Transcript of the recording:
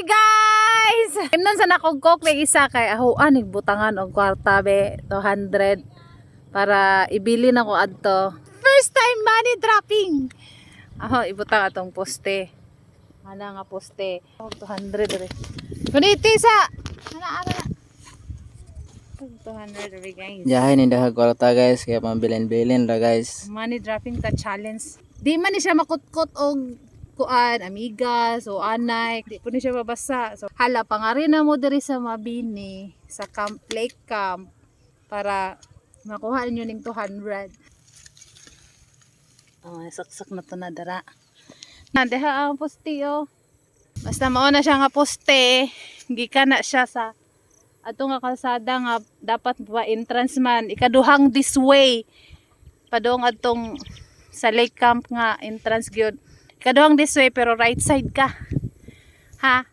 guys! Imnon sa nakugkok may isa kay ahuan nigbutangan og kwarta be 200 para ibili na ko adto. First time money dropping. Aho ibutang atong poste. Ana nga poste. 200 re. Kuniti sa ana 200 re guys. Jahay ni dahag kwarta guys kaya pambilin-bilin ra guys. Money dropping ta challenge. Di man ni siya makutkot og kuan, amigas o anay, di po ni siya mabasa. So, hala, pangarin na mo diri sa Mabini, sa camp, lake camp, para makuha ninyo ning 200. Oh, saksak na to na dara. Nandeha ang poste, oh. Basta mauna siya nga poste, gika na siya sa ato nga kalsada nga dapat ba entrance man, ikaduhang this way, padong atong sa lake camp nga entrance gyud. Kaduhang this way pero right side ka. Ha?